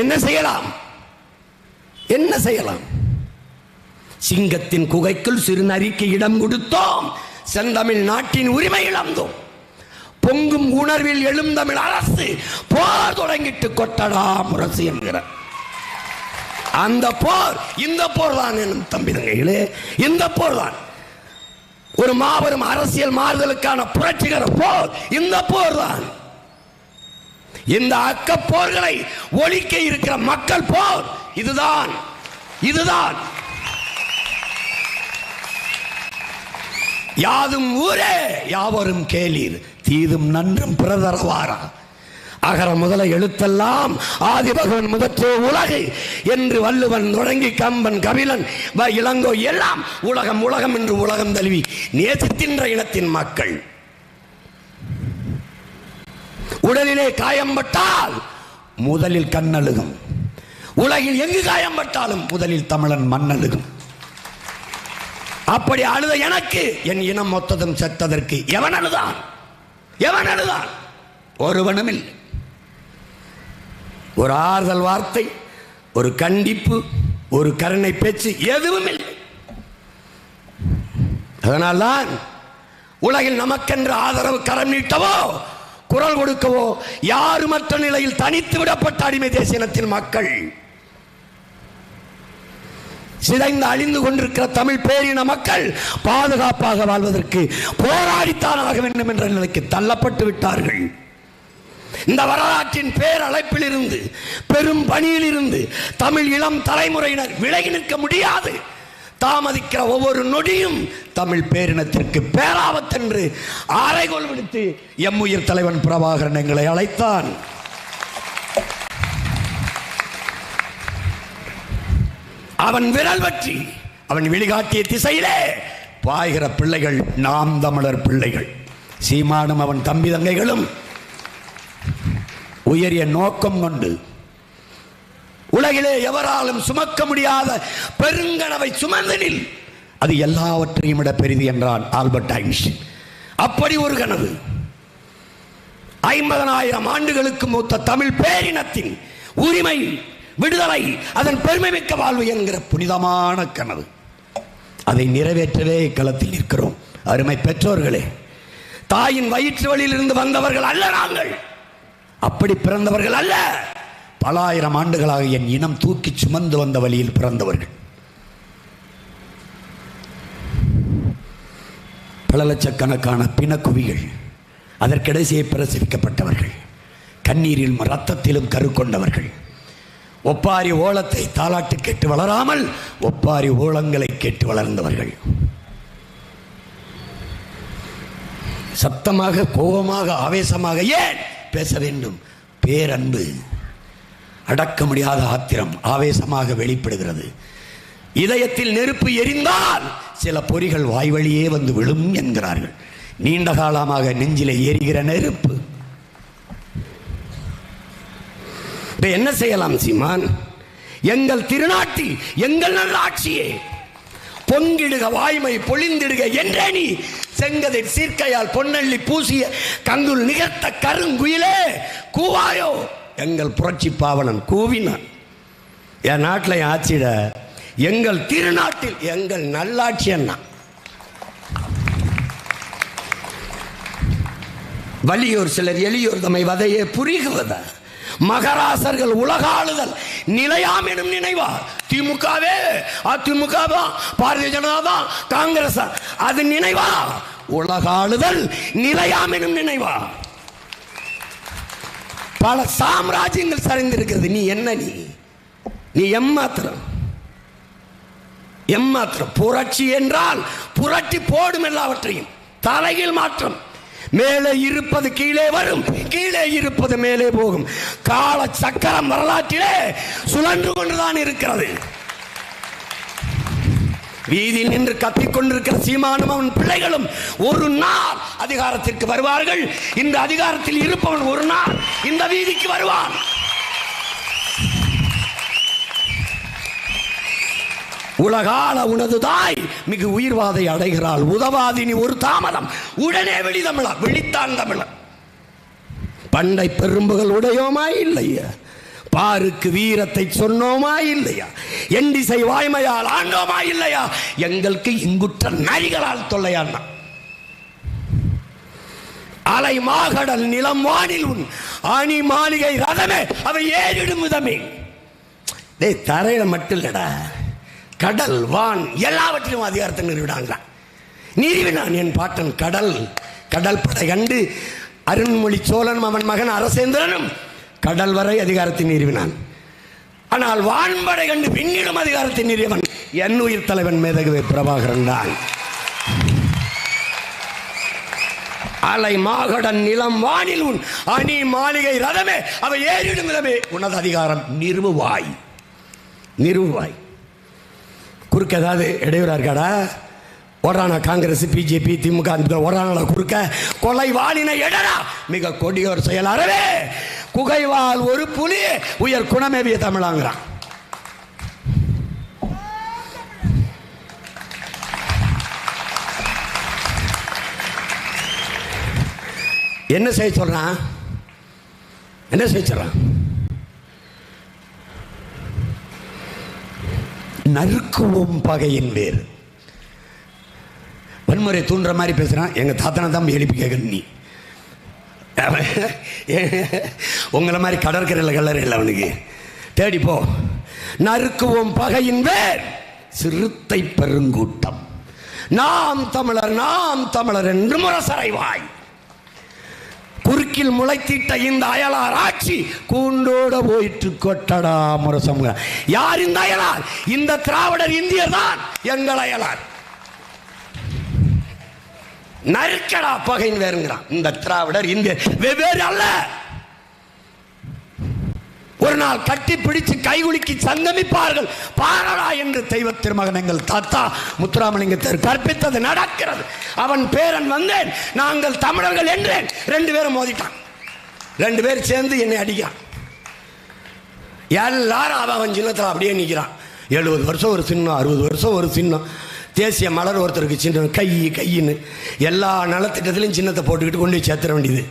என்ன செய்யலாம்? என்ன செய்யலாம்? சிங்கத்தின் குகைக்குள் சிறு நரிக்கு இடம் கொடுத்தோம், செந்தமிழ் நாட்டின் உரிமை இழந்தோம். பொங்கும் உணர்வில் எழுந்தமிழ் அரசு போர் தொடங்கிட்டு கொட்டடா முரசு என்கிறார். அந்த போர் இந்த போர் தான் எனும் தம்பிதங்களே, இந்த போர் தான் ஒரு மாபெரும் அரசியல் மாறுதலுக்கான புரட்சிகர போர். இந்த போர் தான் இந்த அக்க போர்களை ஒழிக்க இருக்கிற மக்கள் போர். இதுதான் இதுதான் யாதும் ஊரே யாவரும் கேளீர், தீதும் நன்றும் பிறதரவாரா. அகர முதல எழுத்தெல்லாம் ஆதிபகவன் முதற்றே உலகு என்று வள்ளுவன் தொடங்கி கம்பன் கபிலன் இளங்கோ எல்லாம் உலகம் உலகம் என்று உலகம் தழுவி நேசிக்கின்ற இனத்தின் மக்கள். உடலிலே காயம்பட்டால் முதலில் கண்ணழுகும். உலகில் எங்கு காயம்பட்டாலும் முதலில் தமிழன் மண்ணழுகும். அப்படி அழுத எனக்கு என் இனம் மொத்ததும் செத்ததற்கு எவன் அழுதான்? எவன் அழுதான்? ஒருவனும் இல்லை. ஒரு ஆறுதல் வார்த்தை, ஒரு கண்டிப்பு, ஒரு கருணை பேச்சு எதுவும் இல்லை. அதனால்தான் உலகில் நமக்கென்று ஆதரவு கரம் நீட்டவோ குரல் கொடுக்கவோ யாருமற்ற நிலையில் தனித்து விடப்பட்ட அடிமை தேசியத்தின் மக்கள், சிதைந்து அழிந்து கொண்டிருக்கிற தமிழ் பேரின மக்கள் பாதுகாப்பாக வாழ்வதற்கு போராடித்தான் ஆக வேண்டும் என்ற நிலைக்கு தள்ளப்பட்டு விட்டார்கள். இந்த வரலாற்றின் பேரழைப்பில் இருந்து பெரும் பணியில் இருந்து தமிழ் இளம் தலைமுறையினர் விலகி நிற்க முடியாது. தாமதிக்கிற ஒவ்வொரு நொடியும் தமிழ் பேரினத்திற்கு பேராபத்தென்று அறைகோல் விடுத்து எம்முயிர் தலைவன் பிரபாகரன் எங்களை அழைத்தான். அவன் விரல் பற்றி அவன் வெளிகாட்டிய திசையிலே பாய்கிற பிள்ளைகள் நாம் தமிழர் பிள்ளைகள். சீமானும் அவன் தம்பி தங்கைகளும் உயரிய நோக்கம் கொண்டு உலகிலே எவராலும் சுமக்க முடியாத பெருங்கனவை சுமந்தனில் அது எல்லாவற்றையும் விட பெரிது என்றான் ஆல்பர்ட் ஐன்ஸ்டீன். அப்படி ஒரு கனவு 50,000 ஆண்டுகளுக்கு மூத்த தமிழ் பேரினத்தின் உரிமை, விடுதலை, அதன் பெருமை மிக்க வாழ்வு என்கிற புனிதமான கனவு. அதை நிறைவேற்றவே களத்தில் நிற்கிறோம். அருமை பெற்றோர்களே, தாயின் வயிற்று வழியில் இருந்து வந்தவர்கள் அல்ல நாங்கள். அப்படி பிறந்தவர்கள் அல்ல. பல ஆயிரம் ஆண்டுகளாக என் இனம் தூக்கி சுமந்து வந்த வழியில் பிறந்தவர்கள். பல லட்சக்கணக்கான பிணக்குவிகள், அதற்கிடையே பிரசவிக்கப்பட்டவர்கள், கண்ணீரிலும் இரத்தத்திலும் கரு கொண்டவர்கள், ஒப்பாரி ஓலத்தை தாலாட்டு கேட்டு வளராமல் ஒப்பாரி ஓலங்களை கேட்டு வளர்ந்தவர்கள். சத்தமாக, கோபமாக, ஆவேசமாக ஏன் பேச வேண்டும்? பேரன்பு, அடக்க முடியாத ஆத்திரம் ஆவேசமாக வெளிப்படுகிறது. இதயத்தில் நெருப்பு எரிந்தால் சில பொறிகள் வாய்வழியே வந்து விழும் என்கிறார்கள். நீண்ட காலமாக நெஞ்சிலே எரிகிற நெருப்பு. என்ன செய்யலாம் சீமான்? எங்கள் திருநாட்டில் எங்கள் நல்லாட்சியே பொங்கிடுக வாய்மை பொழிந்திடுக என்றே நீ செங்கதிர் சீர்க்கையால் பொன்னள்ளி பூசிய கங்குல் நிகழ்த்த கருங்குயிலே கூவாயோ. எங்கள் புரட்சி பாவனன் கூவினான். என் நாட்டில் ஆட்சியிட எங்கள் திருநாட்டில் எங்கள் நல்லாட்சி என்ன? வலியோர் சிலர் எளியோர் தம்மை வதையே புரிகுவத மகராசர்கள் உலகாளுதல் நிலையாம் எனும் நினைவா. திமுகவே அதிமுக பாரதிய ஜனதா காங்கிரஸ் அது நினைவா? உலகாளுதல் நிலையாம் எனும் நினைவா? பல சாம்ராஜ்யங்கள் சரிந்திருக்கிறது. நீ என்ன? நீ எம்மாத்திரம் எம்மாத்திரம். புரட்சி என்றால் புரட்சி போடும் எல்லாவற்றையும். தலையில் மாற்றம். மேலே இருப்பது கீழே வரும், கீழே இருப்பது மேலே போகும். கால சக்கரம் வரலாற்றிலே சுழன்று கொண்டுதான் இருக்கிறது. வீதியில் நின்று கத்திக்கொண்டிருக்கிற சீமானும் அவன் பிள்ளைகளும் ஒரு நாள் அதிகாரத்திற்கு வருவார்கள். இந்த அதிகாரத்தில் இருப்பவன் ஒரு நாள் இந்த வீதிக்கு வருவான். உலகால உனது தாய் மிகு உயிர்வாதை அடைகிறாள். உதவாதினி ஒரு தாமதம் உடனே விழித்தான் தமிழன். பண்டை பெரும்புகள் உடையோமா இல்லையா? பாருக்கு வீரத்தை சொன்னோமா இல்லையா? எண்டிசை வாய்மையால் ஆண்டோமா இல்லையா? எங்களுக்கு இங்குற்ற நரிகளால் தொல்லையான்னா. அலை மாகடல் நிலம் வானில் உன் அணி மாளிகை ரதமே அவை ஏறிடும் விதமே. தரையில மட்டும் இல்லடா, கடல் வான் எல்லாவற்றிலும் அதிகாரத்தை நிறுவினான். நிறுவினான் என் பாட்டன் கடல். கடல் படை கண்டு அருண்மொழி சோழனும் அவன் மகன் அரசேந்திரனும் கடல் வரை அதிகாரத்தை நிறுவினான். ஆனால் வான்படை கண்டு பின்னிடும் அதிகாரத்தை நிறுவன் என் உயிர் தலைவன் மேதகு பிரபாகரன் தான். அலை மாகடன் நிலம் வானில் உன் அணி மாளிகை ரதமே அவை ஏறிடும் விதமே உனது அதிகாரம் நிறுவாய். நிறுவாய். குறுக்க ஏதாவது இடையூறா இருக்காடா? ஓரானா காங்கிரஸ் பிஜேபி திமுக ஓரான குறுக்க கொலை வாளினை எடடா மிக கொடியோர் செயல் அறவே குகைவால் ஒரு புலி உயர் குணமேவிய தமிழாங்கிறான். என்ன செய்ய சொல்றான்? என்ன செய்ய சொல்றான்? நறுக்குவோம் பகையின் வேறு. வன்முறை தூண்டுற மாதிரி பேசுறான். எங்க தாத்தனை தான் எழுப்பி கேட்க நீ உங்களை மாதிரி கடற்கரையில் கல்லறை இல்லை அவனுக்கு. தேடிப்போ. நறுக்குவோம் பகையின் வேர் சிறுத்தை பெருங்கூட்டம் நாம் தமிழர் நாம் தமிழர் என்று முரசறைவாய். குறுக்கில் முளைத்திட்ட இந்த அயலார் ஆட்சி கூண்டோட போயிட்டு கொட்டடா முரசம். யார் இந்த அயலார்? இந்த திராவிடர் இந்தியர் தான் எங்கள் அயலார். நறுக்கடா பகையின் வேறுங்கிறான். இந்த திராவிடர் இந்தியர் வெவ்வேறு அல்ல. ஒரு நாள் கட்டி பிடிச்சு கைகுலுக்கி சங்கமிப்பார்கள் பாரடா என்று தெய்வ திருமகன் எங்கள் தாத்தா முத்துராமலிங்கத்தர் கற்பித்தது நடக்கிறது. அவன் பேரன் வந்தேன் நாங்கள் தமிழர்கள் என்றேன். 2 பேரும் மோதிட்டான். 2 பேர் சேர்ந்து என்னை அடிக்கிறான். எல்லாரும் அவன் சின்னத்தில் அப்படியே நிற்கிறான். 70 வருஷம் ஒரு சின்னம், 60 வருஷம் ஒரு சின்னம். தேசிய மலர் ஒருத்தருக்கு சின்னம் கையின்னு எல்லா நலத்திட்டத்திலையும் சின்னத்தை போட்டுக்கிட்டு கொண்டு போய் சேர்த்துற வேண்டியது.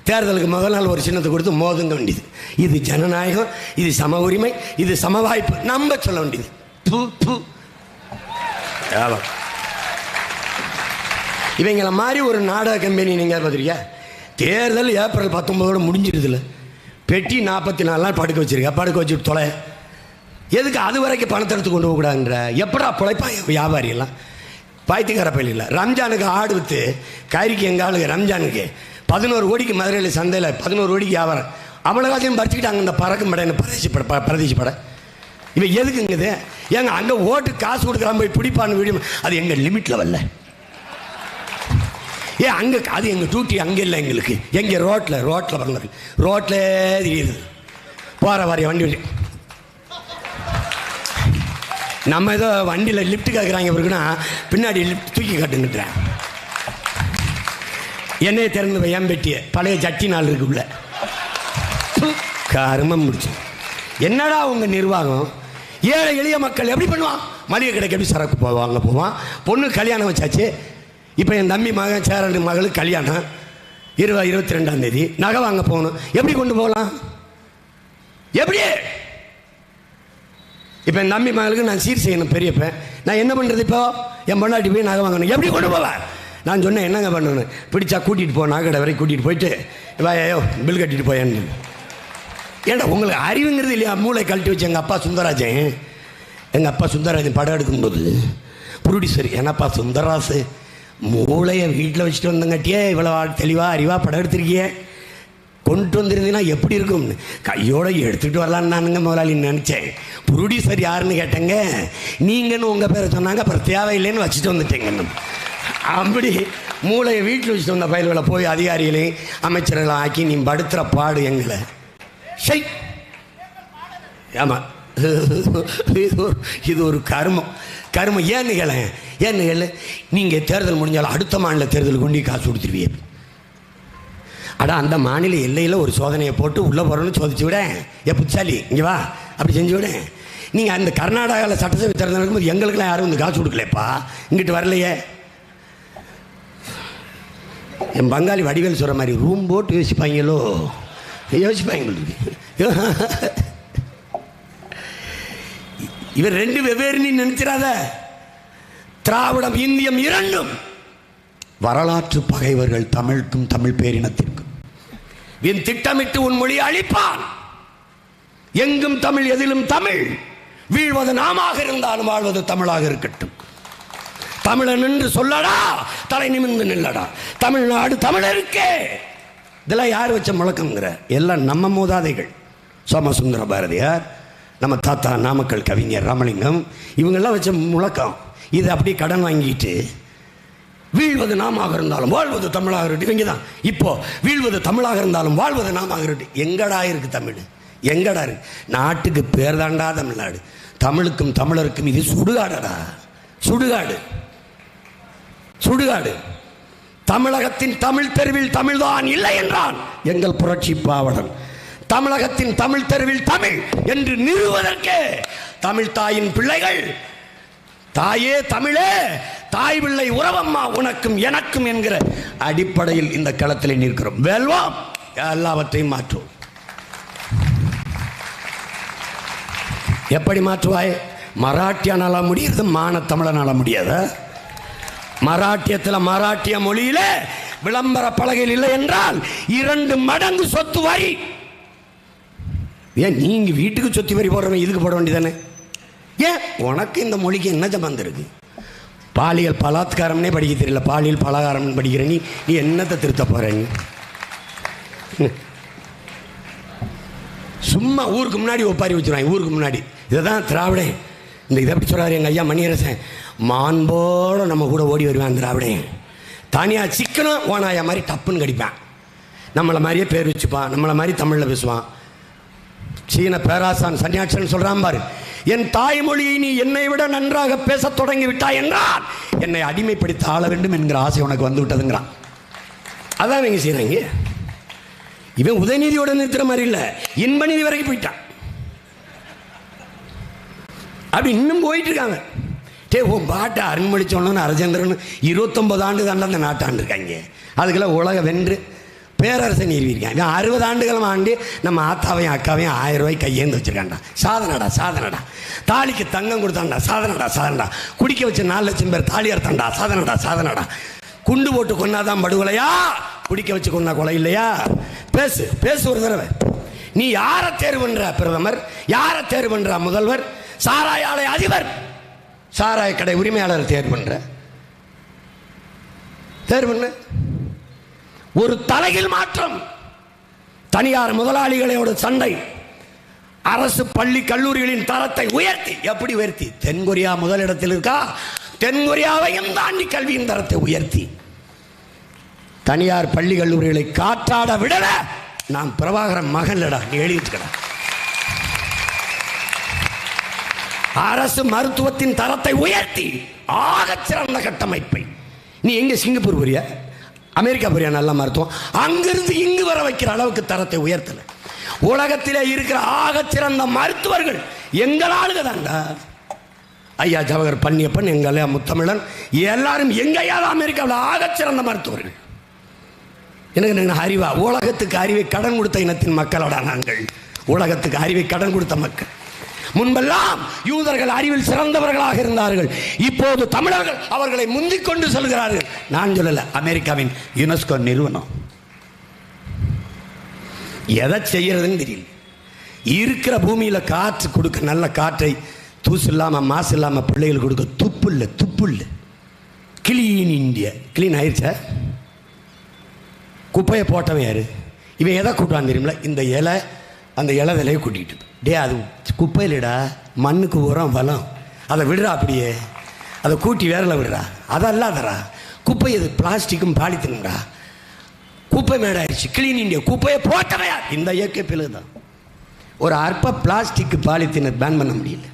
தேர்தலுக்கு முதல் நாள் ஒரு சின்னத்தை கொடுத்து மோதுங்க வேண்டியது. இது ஜனநாயகம், இது சம உரிமை, இது சம வாய்ப்பு நம்ம சொல்ல வேண்டியது. இவங்கள மாதிரி ஒரு நாடக கம்பெனி நீங்கள் பார்த்துருக்கியா? தேர்தல் ஏப்ரல் 19 முடிஞ்சிருதுல, பெட்டி 44 நாள் படுக்க வச்சிருக்க. படுக்க வச்சுட்டு தொலை. எதுக்கு அது வரைக்கும் பணத்தை எடுத்து கொண்டு போகக்கூடாதுன்ற? எப்படா பிழைப்பா வியாபாரி எல்லாம்? பாய்த்திக்கார பயில இல்லை. ரம்ஜானுக்கு ஆடு விற்று கறிக்கு எங்கள் ஆளுங்க ரம்ஜானுக்கு 11 கோடிக்கு மதுரையில் சந்தையில் 11 கோடிக்கு வியாபாரம். அவ்வளோ காலத்தையும் பறிச்சுக்கிட்டாங்க இந்த பறக்கும் படை, பிரதேசி படை. இவன் எதுக்குங்குது? ஏங்க அங்கே ஓட்டு காசு கொடுக்குறான் போய் பிடிப்பான்னு வீடியோ. அது எங்கள் லிமிட்டில் வரல. ஏன் அங்கே அது எங்கள் டியூட்டி அங்கே இல்லை எங்களுக்கு. எங்கே ரோட்டில் வரல. ரோட்டில் தெரியுது போகிற வாரிய வண்டி. நம்ம ஏதோ வண்டியில் லிஃப்ட் கேட்குறாங்க இருக்குன்னா பின்னாடி லிஃப்ட் தூக்கி காட்டுன்னுட்டுறேன். என்னையே திறந்து என் பெட்டியை பழைய சட்டி நாள் இருக்குள்ள கருமம் முடிச்சு. என்னடா உங்கள் நிர்வாகம்? ஏழை எளிய மக்கள் எப்படி பண்ணுவான்? மளிகை கடைக்கு எப்படி சரக்கு போவான்? பொண்ணு கல்யாணம் வச்சாச்சு. இப்போ என் தம்பி மகன் சேரன் மகளுக்கு கல்யாணம் 22ஆம் தேதி. நகை வாங்க போகணும். எப்படி கொண்டு போகலாம்? எப்படி? இப்போ என் தம்பி மகளுக்கு நான் சீர் செய்யணும் பெரியப்பேன். நான் என்ன பண்ணுறது? இப்போ என் பொண்டாட்டி போய் நகை வாங்கணும். எப்படி கொண்டு போவேன்? நான் சொன்னேன் என்னங்க பண்ணணும்? பிடிச்சா கூட்டிகிட்டு போ, நகைக்கடை வரைக்கும் கூட்டிகிட்டு போயிட்டு வாயோ பில் கட்டிட்டு போயேன்னு. ஏன்டா உங்களுக்கு அறிவுங்கிறது இல்லையா? மூளை கழட்டி வச்சு எங்கள் அப்பா சுந்தரராஜன் படம் எடுக்கும்போது ப்ரொடியூசர் என்னப்பா சுந்தரராசு மூளையை வீட்டில் வச்சுட்டு வந்தங்காட்டியே இவ்வளோ தெளிவாக அறிவாக படம் எடுத்திருக்கியே, கொண்டு வந்துருந்தீங்கன்னா எப்படி இருக்கும்னு கையோடு எடுத்துகிட்டு வரலான்னு நானுங்க முதலாளின்னு நினச்சேன். ப்ரொடியூசர் யாருன்னு கேட்டேங்க. நீங்கன்னு உங்கள் பேரை சொன்னாங்க. அப்புறம் தேவையில்லைன்னு வச்சுட்டு வந்துட்டேங்க. அப்படி மூளையை வீட்டில் வச்சுட்டு வந்த பயில்களை போய் அதிகாரிகளையும் அமைச்சர்களையும் ஆக்கி நீ படுத்துகிற பாடு எங்களை. ஆமாம், இது ஒரு கர்மம். ஏன்னு கேளு. நீங்கள் தேர்தல் முடிஞ்சாலும் அடுத்த மாநில தேர்தலுக்கு கொண்டு காசு கொடுத்துருவீங்க. அந்த மாநில எல்லையில் ஒரு சோதனையை போட்டு உள்ளே போகிறோன்னு சோதிச்சு விட. புத்தாலி இங்கே வா அப்படி செஞ்சு விட. நீங்கள் அந்த கர்நாடகாவில் சட்டசபை தேர்தல் நடக்கும்போது எங்களுக்கெல்லாம் யாரும் இந்த காசு கொடுக்கலப்பா, இங்கிட்டு வரலையே. என் பங்காளி வடிவேல் சொல்கிற மாதிரி ரூம் போட்டு யோசிப்பாங்களோ. இவர் ரெண்டு வெவ்வேறு நீ நினைச்சிடாத. திராவிடம் இந்தியம் இரண்டும் வரலாற்று பகைவர்கள் தமிழுக்கும் தமிழ் பேரினத்திற்கும். என் திட்டமிட்டு உன் மொழியை அழிப்பான். எங்கும் தமிழ், எதிலும் தமிழ். வீழ்வது நாமாக இருந்தாலும் வாழ்வது தமிழாக இருக்கட்டும். தமிழன் என்று சொல்லடா, தலை நிமிர்ந்து நில்லடா. தமிழ்நாடு தமிழருக்கே. இதெல்லாம் யார் வச்ச முழக்கங்கிற? எல்லாம் நம்ம மூதாதைகள். சோமசுந்தர பாரதியார், நம்ம தாத்தா நாமக்கல் கவிஞர் ராமலிங்கம், இவங்கெல்லாம் வச்ச முழக்கம். இது அப்படியே கடன் வாங்கிட்டு வீழ்வது நாமாக இருந்தாலும் வாழ்வது தமிழாக இருக்கட்டும். இவங்க தான் இப்போ வீழ்வது தமிழாக இருந்தாலும் வாழ்வது நாமாக இருக்கட்டும். எங்கடா இருக்கு தமிழ்? எங்கடா இருக்கு? நாட்டுக்கு பேர் தாண்டா தமிழ்நாடு. தமிழுக்கும் தமிழருக்கும் இது சுடுகாடடா, சுடுகாடு, சுடுகாடு. தமிழகத்தின் தமிழ் தெருவில் தமிழ்தான் இல்லை என்றான் எங்கள் புரட்சி பாவலன். தமிழகத்தின் தமிழ் தெருவில் தமிழ் என்று நிறுவுவதற்கே தமிழ் தாயின் பிள்ளைகள், தாயே தமிழே, தாய் பிள்ளை உறவம்மா உனக்கும் எனக்கும் என்கிற அடிப்படையில் இந்த களத்தில் நிற்கிறோம். வெல்வோம், எல்லாவற்றையும் மாற்றுவோம். எப்படி மாற்றுவாய்? மராட்டியனால முடியுது, மான தமிழனால முடியாத? மராட்டியத்தில் மராட்டிய மொழியில விளம்பர பலகையில் இல்லை என்றால் 2 மடங்கு சொத்து வரி. ஏன் நீங்க வீட்டுக்கு சொத்து வரி போடுறவங்க இதுக்கு போட வேண்டியதானே? ஏன் உனக்கு இந்த மொழிக்கு என்ன சம்பந்தம் இருக்கு? பாலியல் பலாத்காரம்னே படிக்க தெரியல, பாலியல் பலகாரம் படிக்கிற நீ என்னத்தை திருத்த போற? நீ சும்மா ஊருக்கு முன்னாடி ஒப்பாரி வச்சுருவாங்க. ஊருக்கு முன்னாடி இதுதான் திராவிடன். இந்த இதை எப்படி சொல்றாரு எங்கள் ஐயா மணியரசன், மாண்போட நம்ம கூட ஓடி வருவான் திராவிடன். தனியாக சிக்கனும் ஓனாயா மாதிரி டப்புன்னு கடிப்பான். நம்மளை மாதிரியே பேர் வச்சுப்பான், நம்மளை மாதிரி தமிழில் பேசுவான். சீன பேராசான் சன்னியாட்சன் சொல்கிறான் பாரு, என் தாய்மொழியை நீ என்னை விட நன்றாக பேச தொடங்கி விட்டாய் என்றால் என்னை அடிமைப்படுத்த ஆள வேண்டும் என்கிற ஆசை உனக்கு வந்து விட்டதுங்கிறான். அதான் இவங்க செய்கிறாங்க. இவன் உதயநிதியோட நிறுத்துற மாதிரி இல்லை, இன்பநிதி வரைக்கும் போயிட்டான். அப்படி இன்னும் போயிட்டு இருக்காங்க. உன் பாட்டை அருண்மொழி சொன்னோன்னு அரஜேந்திரன் 29 ஆண்டு தாண்ட அந்த நாட்டாண்டு இருக்காங்க. அதுக்கெல்லாம் உலக வென்று பேரரசை நிறுவிருக்காங்க. 60 ஆண்டுகளும் ஆண்டு நம்ம ஆத்தாவையும் அக்காவையும் 1000 ரூபாய் கையேந்து வச்சிருக்காண்டா. சாதனடா சாதனடா. தாலிக்கு தங்கம் கொடுத்தாண்டா, சாதனடா சாதனடா. குடிக்க வச்ச 4 லட்சம் பேர் தாலி அறுத்தாண்டா, சாதனடா சாதனடா. குண்டு போட்டு கொன்னாதான் படுகொலையா, குடிக்க வச்சு கொன்னா கொலை இல்லையா? பேசு பேசு ஒரு தடவை. நீ யாரை தேர்வு பண்ற பிரதமர்? யாரை தேர்வு பண்ற முதல்வர்? சாராய ஆலை அதிபர், சாராய கடை உரிமையாளர் தேர்வு பண்ற? தேர்வு பண்ண ஒரு தலையில் மாற்றம். தனியார் முதலாளிகளோட சண்டை. அரசு பள்ளி கல்லூரிகளின் தரத்தை உயர்த்தி. எப்படி உயர்த்தி? தென்கொரியா முதலிடத்தில் இருக்கா, தென்கொரியாவையும் தாண்டி கல்வியின் தரத்தை உயர்த்தி தனியார் பள்ளி கல்லூரிகளை காற்றாட விடல. நான் பிரபாகரன் மகன்லடா, நீ எழுதிட்டுக்கடா. அரசு மருத்துவத்தின் தரத்தை உயர்த்தி ஆகச் சிறந்த கட்டமைப்பை. நீ எங்க சிங்கப்பூர் போறியா, அமெரிக்கா போறியா? நல்ல மருத்துவம் அங்கிருந்து இங்கு வர வைக்கிற அளவுக்கு தரத்தை உயர்த்தல. உலகத்திலே இருக்கிற ஆகச் சிறந்த மருத்துவர்கள் எங்கள் ஆளுக தாண்டா. ஐயா ஜவஹர் பன்னியப்பன், எங்கள் முத்தமிழன், எல்லாரும் எங்கேயாவது அமெரிக்காவில் ஆகச் சிறந்த மருத்துவர்கள். எனக்கு அறிவா? உலகத்துக்கு அறிவை கடன் கொடுத்த இனத்தின் மக்களோட நாங்கள். உலகத்துக்கு அறிவை கடன் கொடுத்த மக்கள். முன்பெல்லாம் யூதர்கள் அறிவில் சிறந்தவர்களாக இருந்தார்கள். இப்போது தமிழர்கள் அவர்களை முந்திக் கொண்டு செல்கிறார்கள். நான் சொல்லல, அமெரிக்காவின் யுனெஸ்கோ நிறுவனம். எதை செய்யறதுன்னு தெரியல. இருக்கிற பூமியில காற்று கொடுக்க, நல்ல காற்றை தூசு இல்லாம மாசு இல்லாம பிள்ளைகள் கொடுக்க துப்பு இல்லை, துப்பு இல்லை. Clean India. கிளீன் ஆயிடுச்சா? குப்பையை போட்டவன் யாரு? இவன் எதை கூட்டுவான் தெரியுமில? இந்த இலை, அந்த இலை விலையை கூட்டிகிட்டு. அது குப்பையிலடா, மண்ணுக்கு உரம் வளம். அதை விடுறா, அப்படியே அதை கூட்டி வேரில் விடுறா. அதல்லாதரா குப்பை. அது பிளாஸ்டிக்கும் பாலித்தீனும்டா. குப்பை மேடாயிடுச்சு. Clean India. குப்பையை போட்டவையா? இந்த இயற்கை பிள்ளை தான். ஒரு அற்ப பிளாஸ்டிக் பாலித்தீனை பேன் பண்ண முடியல.